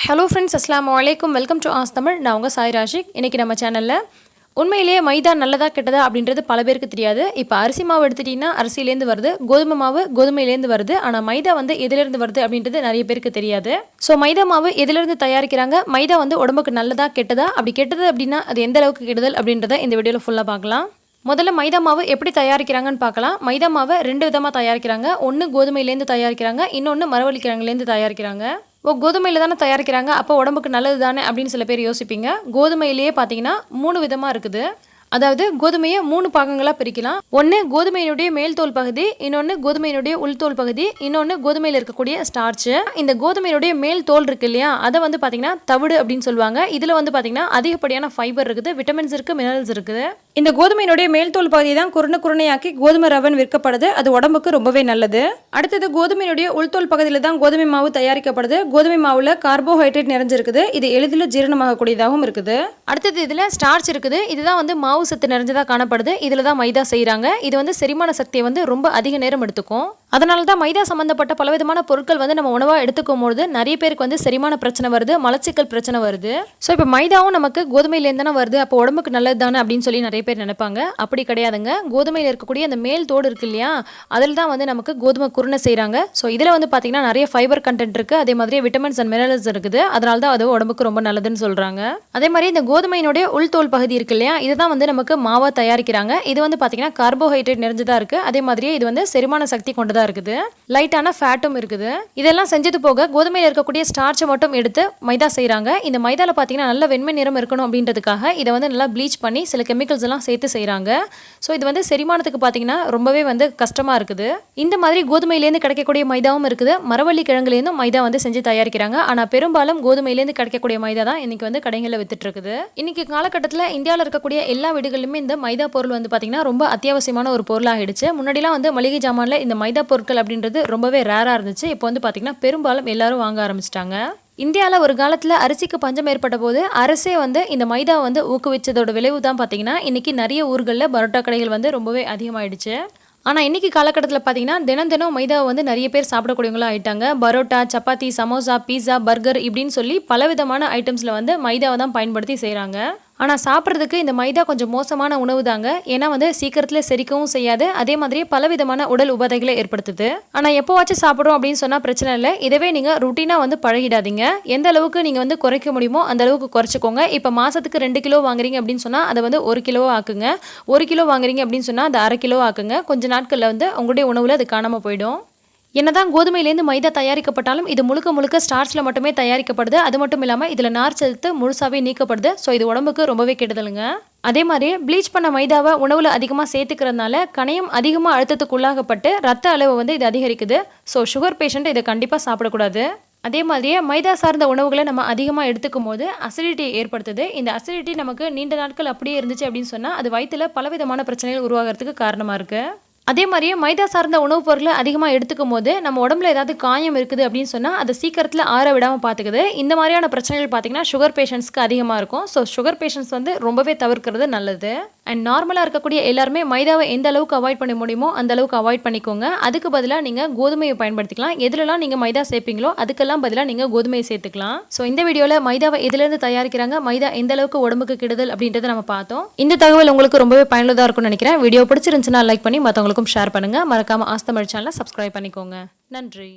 Hello friends, அஸ்ஸலாமு அலைக்கும். Welcome to as Tamil. நான் உங்கள் சாய் ராஷிக். இன்றைக்கி நம்ம சேனலில் உண்மையிலேயே மைதா நல்லதா கெட்டதா அப்படின்றது பல பேருக்கு தெரியாது. இப்போ அரிசி மாவு எடுத்துட்டிங்கன்னா அரிசியிலேருந்து வருது, கோதுமை மாவு கோதுமையிலேருந்து வருது. ஆனால் மைதா வந்து எதிலேருந்து வருது அப்படின்றது நிறைய பேருக்கு தெரியாது. ஸோ மைதா மாவு எதிலேருந்து தயாரிக்கிறாங்க, மைதா வந்து உடம்புக்கு நல்லதா கெட்டதா, அப்படி கெட்டது அப்படின்னா அது எந்த அளவுக்கு கெடுதல் அப்படின்றத இந்த வீடியோவில் ஃபுல்லாக பார்க்கலாம். முதல்ல மைதா மாவு எப்படி தயாரிக்கிறாங்கன்னு பார்க்கலாம். மைதா மாவை 2 விதமாக தயாரிக்கிறாங்க. ஒன்று கோதுமையிலேருந்து தயாரிக்கிறாங்க, இன்னொன்று மரவள்ளிக்கிழங்குலேருந்து தயாரிக்கிறாங்க. கோதுமையில் தானே தயாரிக்கிறாங்க, அப்போ உடம்புக்கு நல்லது தானே அப்படின்னு சில பேர் யோசிப்பீங்க. கோதுமையிலேயே பார்த்தீங்கன்னா 3 விதமாக இருக்குது. அதாவது கோதுமையை 3 பாகங்களாக பிரிக்கலாம். ஒன்று கோதுமையினுடைய மேல் தோல் பகுதி, இன்னொன்று கோதுமையினுடைய உள்தோல் பகுதி, இன்னொன்று கோதுமையில் இருக்கக்கூடிய ஸ்டார்ச்சு. இந்த கோதுமையினுடைய மேல் தோல் இருக்கு இல்லையா, அதை வந்து பார்த்தீங்கன்னா தவிடு அப்படின்னு சொல்லுவாங்க. இதில் வந்து பார்த்தீங்கன்னா அதிகப்படியான ஃபைபர் இருக்குது, விட்டமின்ஸ் இருக்குது, மினரல்ஸ் இருக்குது. இந்த கோதுமையினுடைய மேல் தோல் பகுதி தான் குருணையாக்கி கோதுமை ரவன் விற்கப்படுது. அது உடம்புக்கு ரொம்பவே நல்லது. அடுத்தது கோதுமையினுடைய உள்தோல் பகுதியில் தான் கோதுமை மாவு தயாரிக்கப்படுது. கோதுமை மாவுல கார்போஹைட்ரேட் நிறைஞ்சிருக்குது. இது எளிதில் ஜீரணமாகக்கூடியதாகவும் இருக்குது. அடுத்தது இதில் ஸ்டார்ச் இருக்குது. இதுதான் வந்து மாவு சத்து நிறைஞ்சதாக காணப்படுது. இதில் தான் மைதா செய்கிறாங்க. இது வந்து செரிமான சக்தியை வந்து ரொம்ப அதிக நேரம் எடுத்துக்கும். அதனால தான் மைதா சம்மந்தப்பட்ட பலவிதமான பொருட்கள் வந்து நம்ம உணவாக எடுத்துக்கும் பொழுது நிறைய பேருக்கு வந்து செரிமான பிரச்சனை வருது, மலச்சிக்கல் பிரச்சனை வருது. ஸோ இப்போ மைதாவும் நமக்கு கோதுமையிலேருந்து தானே வருது, அப்போ உடம்புக்கு நல்லது தானே அப்படின்னு சொல்லி நிறைய பேர் நினைப்பாங்க. அப்படி கிடையாதுங்க. கோதுமையில் இருக்கக்கூடிய அந்த மேல் தோடு இருக்கு இல்லையா, அதில் தான் வந்து நமக்கு கோதுமை குருணை செய்கிறாங்க. ஸோ இதில் வந்து பார்த்தீங்கன்னா நிறைய ஃபைபர் கண்டென்ட் இருக்குது, அதே மாதிரி விட்டமின்ஸ் அண்ட் மினரல்ஸ் இருக்குது. அதனால தான் அது உடம்புக்கு ரொம்ப நல்லதுன்னு சொல்கிறாங்க. அதே மாதிரி இந்த கோதுமையினுடைய உள்தோல் பகுதி இருக்கு இல்லையா, இதுதான் வந்து நமக்கு மாவா தயாரிக்கிறாங்க. இது வந்து பார்த்தீங்கன்னா கார்போஹைட்ரேட் நிறைஞ்சதாக இருக்குது. அதே மாதிரியே இது வந்து செரிமான சக்தி கொண்டதாக இருக்குது, லைட்டான ஃபேட்டும் இருக்குது. இதெல்லாம் செஞ்சது போக கோதுமையில் இருக்கக்கூடிய ஸ்டார்ச்சை மட்டும் எடுத்து மைதா செய்கிறாங்க. இந்த மைதாவில் பார்த்தீங்கன்னா நல்ல வெண்மை நிறம் இருக்கணும் அப்படின்றதுக்காக இதை வந்து நல்லா ப்ளீச் பண்ணி சில கெமிக்கல்ஸ் எல்லாம் சேர்த்து செய்கிறாங்க. ஸோ இது வந்து செரிமானத்துக்கு பார்த்தீங்கன்னா ரொம்பவே வந்து கஷ்டமாக இருக்குது. இந்த மாதிரி கோதுமையிலேருந்து கிடைக்கக்கூடிய மைதாவும் இருக்குது, மரவள்ளி கிழங்குலேருந்தும் மைதா வந்து செஞ்சு தயாரிக்கிறாங்க. ஆனால் பெரும்பாலும் கோதுமையிலேருந்து கிடைக்கக்கூடிய மைதா தான் இன்னைக்கு வந்து கடைகளில் வித்துட்டு இருக்குது. இன்னைக்கு காலகட்டத்தில் இந்தியாவில் இருக்கக்கூடிய எல்லா வீடுகளிலுமே இந்த மைதா பொருள் வந்து பார்த்தீங்கன்னா ரொம்ப அத்தியாவசியமான ஒரு பொருளாகிடுச்சு. முன்னாடிலாம் வந்து மளிகை ஜாமான்ல இந்த மைதா பொருட்கள் அப்படின்றது ரொம்பவே ரேராக இருந்துச்சு. இப்போ வந்து பார்த்தீங்கன்னா பெரும்பாலும் எல்லாரும் வாங்க ஆரம்பிச்சிட்டாங்க. இந்தியாவில் ஒரு காலத்தில் அரிசிக்கு பஞ்சம் ஏற்பட்ட போது அரசே வந்து இந்த மைதாவை வந்து ஊக்குவிச்சதோட விளைவு தான் பார்த்தீங்கன்னா இன்னைக்கு நிறைய ஊர்களில் பரோட்டா கடைகள் வந்து ரொம்பவே அதிகமாகிடுச்சு. ஆனால் இன்றைக்கி காலகட்டத்தில் பார்த்தீங்கன்னா தினம் மைதாவை வந்து நிறைய பேர் சாப்பிடக்கூடியவங்களாக ஆயிட்டாங்க. பரோட்டா, சப்பாத்தி, சமோசா, பீஸா, பர்கர் இப்படின்னு சொல்லி பலவிதமான ஐட்டம்ஸில் வந்து மைதாவை தான் பயன்படுத்தி செய்கிறாங்க. ஆனால் சாப்பிட்றதுக்கு இந்த மைதா கொஞ்சம் மோசமான உணவு தாங்க. ஏன்னா வந்து சீக்கிரத்தில் செரிக்கவும் செய்யாது, அதே மாதிரியே பலவிதமான உடல் உபாதைகளை ஏற்படுத்துது. ஆனால் எப்போவாச்சும் சாப்பிட்றோம் அப்படின்னு சொன்னால் பிரச்சனை இல்லை. இதவே நீங்கள் ருட்டீனாக வந்து பழகிடாதீங்க. எந்த அளவுக்கு நீங்கள் வந்து குறைக்க முடியுமோ அந்த அளவுக்கு குறைச்சிக்கோங்க. இப்போ மாதத்துக்கு 2 கிலோ வாங்குறீங்க அப்படின்னு சொன்னால் அதை வந்து 1 கிலோவாக ஆக்குங்க. 1 கிலோ வாங்குறீங்க அப்படின்னு சொன்னால் அதை 1/2 கிலோ ஆக்குங்க. கொஞ்சம் நாட்களில் வந்து உங்களுடைய உணவில் அது காணாமல் போயிடும். என்னதான் கோதுமையிலேருந்து மைதா தயாரிக்கப்பட்டாலும் இது முழுக்க ஸ்டார்ச்சில் மட்டுமே தயாரிக்கப்படுது. அது மட்டும் இல்லாமல் இதில் நார் சத்து முழுசாகவே நீக்கப்படுது. ஸோ இது உடம்புக்கு ரொம்பவே கெடுதலுங்க. அதே மாதிரி ப்ளீச் பண்ண மைதாவை உணவில் அதிகமாக சேர்த்துக்கிறதுனால கணையம் அதிகமாக அழுத்தத்துக்கு உள்ளாகப்பட்டு ரத்த அளவு வந்து இது அதிகரிக்குது. ஸோ சுகர் பேஷண்ட் இதை கண்டிப்பாக சாப்பிடக்கூடாது. அதே மாதிரியே மைதா சார்ந்த உணவுகளை நம்ம அதிகமாக எடுத்துக்கும் போது அசிடிட்டி ஏற்படுத்துது. இந்த அசிடிட்டி நமக்கு நீண்ட நாட்கள் அப்படியே இருந்துச்சு அப்படின்னு சொன்னால் அது வயிற்றில் பலவிதமான பிரச்சனைகள் உருவாகிறதுக்கு காரணமாக இருக்குது. அதே மாதிரியே மைதா சார்ந்த உணவுப் பொருட்களை அதிகமாக எடுத்துக்கும் போது நம்ம உடம்புல ஏதாவது காயம் இருக்குது அப்படின்னு சொன்னால் அதை சீக்கிரத்தில் ஆற விடாமல் பார்த்துக்குது. இந்த மாதிரியான பிரச்சனைகள் பார்த்தீங்கன்னா சுகர் பேஷண்ட்ஸ்க்கு அதிகமாக இருக்கும். ஸோ சுகர் பேஷண்ட்ஸ் வந்து ரொம்பவே தவிர்க்கிறது நல்லது. அண்ட் நார்மலாக இருக்கக்கூடிய எல்லாருமே மைதாவை எந்த அளவுக்கு அவாய்ட் பண்ண முடியுமோ அந்த அளவுக்கு அவாய்ட் பண்ணிக்கோங்க. அதுக்கு பதிலாக நீங்கள் கோதுமையை பயன்படுத்திக்கலாம். எதுலலாம் நீங்கள் மைதா சேர்ப்பீங்களோ அதுக்கெல்லாம் பதிலாக நீங்கள் கோதுமையை சேர்த்துக்கலாம். ஸோ இந்த வீடியோவில் மைதாவை எதுலேருந்து தயாரிக்கிறாங்க, மைதா எந்த அளவுக்கு உடம்புக்கு கெடுதல் அப்படின்றத நம்ம பார்த்தோம். இந்த தகவல் உங்களுக்கு ரொம்பவே பயனுள்ளதாக இருக்கும்னு நினைக்கிறேன். வீடியோ பிடிச்சிருந்துச்சுன்னா லைக் பண்ணி மற்றவங்களுக்கும் ஷேர் பண்ணுங்கள். மறக்காமல் ஆஸ் தமிழ் சேனலை சப்ஸ்கிரைப் பண்ணிக்கோங்க. நன்றி.